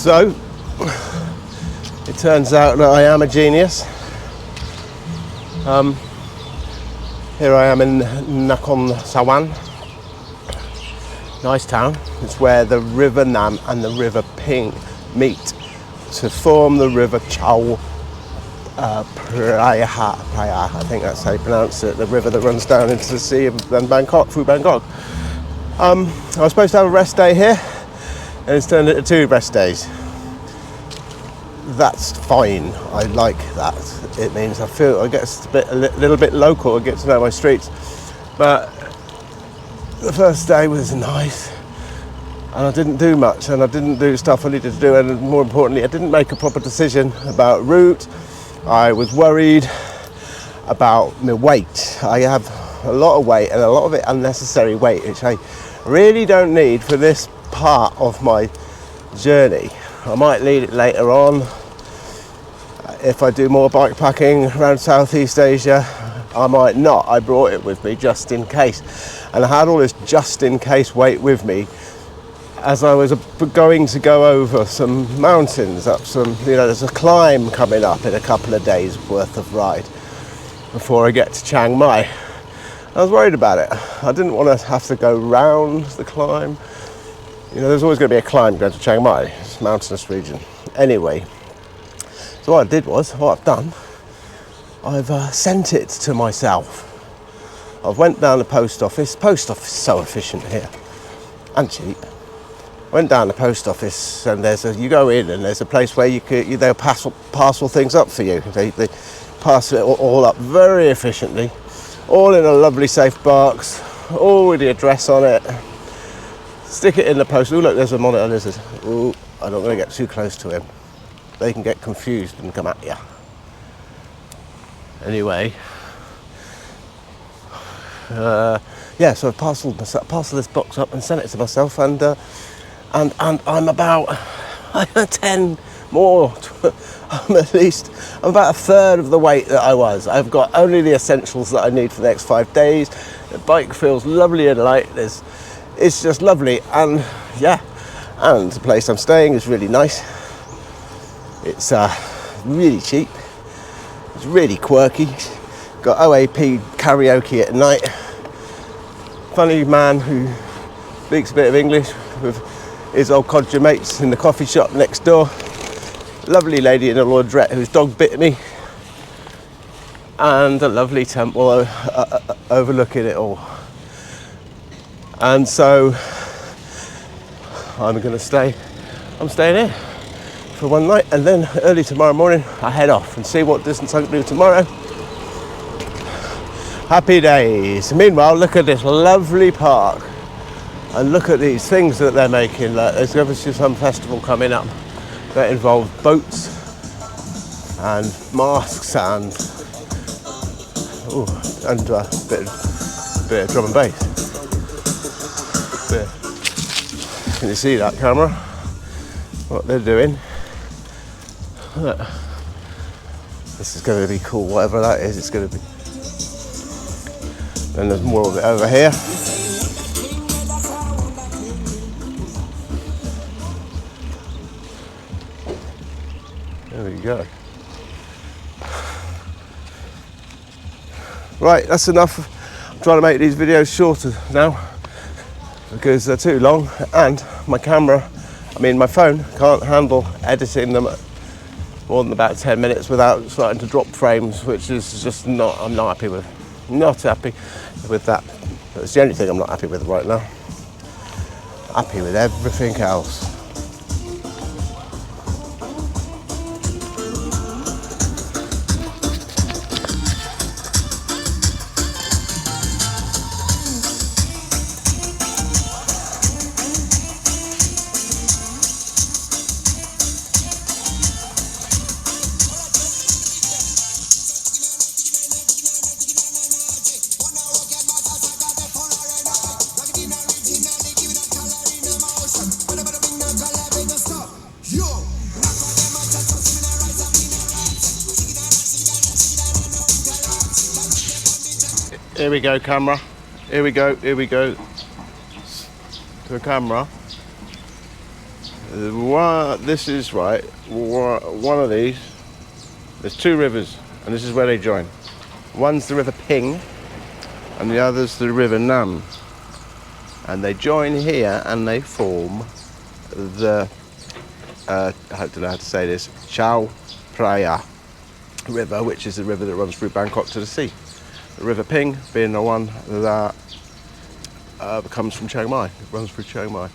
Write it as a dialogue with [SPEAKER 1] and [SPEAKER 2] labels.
[SPEAKER 1] So, it turns out that I am a genius. Here I am in Nakhon Sawan. Nice town. It's where the River Nan and the River Ping meet to form the River Chao Phraya, I think that's how you pronounce it, the river that runs down into the sea of Bangkok, through Bangkok. I was supposed to have a rest day here, and it's turned into 2 rest days. That's fine. I like that. It means I get a little bit local. I get to know my streets. But the first day was nice, and I didn't do much, and I didn't do stuff I needed to do, and more importantly, I didn't make a proper decision about route. I was worried about my weight. I have a lot of weight, and a lot of it unnecessary weight, which I really don't need for this part of my journey. I might need it later on if I do more bikepacking around Southeast Asia. I might not. I brought it with me just in case, and I had all this just in case weight with me as I was going to go over some mountains, up some, there's a climb coming up in a couple of days worth of ride before I get to Chiang Mai. I was worried about it. I didn't want to have to go round the climb. There's always going to be a climb going to Chiang Mai. It's a mountainous region. Anyway, so what I've done, I've sent it to myself. I've went down the post office. Post office is so efficient here and cheap. Went down the post office, and you go in, and there's a place where they'll parcel things up for you. They parcel it all up very efficiently, all in a lovely safe box, all with the address on it. Stick it in the post. Oh look, there's a monitor lizard. Oh, I don't want to get too close to him. They can get confused and come at you. Anyway, so I parceled this box up and sent it to myself, and I'm about 10 more. I'm about a third of the weight that I was. I've got only the essentials that I need for the next 5 days. The bike feels lovely and light. It's just lovely, and and the place I'm staying is really nice. It's really cheap. It's really quirky. Got OAP karaoke at night. Funny man who speaks a bit of English with his old codger mates in the coffee shop next door. Lovely lady in a laundrette whose dog bit me. And a lovely temple overlooking it all. And so I'm staying here for one night, and then early tomorrow morning I head off and see what distance I can do tomorrow. Happy days. Meanwhile, look at this lovely park, and look at these things that they're making. There's obviously some festival coming up that involves boats and masks and a bit of drum and bass. Can you see that, camera? What they're doing? Look. This is going to be cool, whatever that is. It's going to be. Then there's more of it over here. There we go. Right, that's enough. I'm trying to make these videos shorter now because they're too long, and my phone can't handle editing them more than about 10 minutes without starting to drop frames, which is just I'm not happy with. Not happy with that. That's the only thing I'm not happy with right now. Happy with everything else. Here we go, camera. Here we go. To the camera. This is right. One of these. There's two rivers, and this is where they join. One's the River Ping, and the other's the River Nan. And they join here, and they form the. I don't know how to say this. Chao Phraya River, which is the river that runs through Bangkok to the sea. The River Ping being the one that comes from Chiang Mai. It runs through Chiang Mai.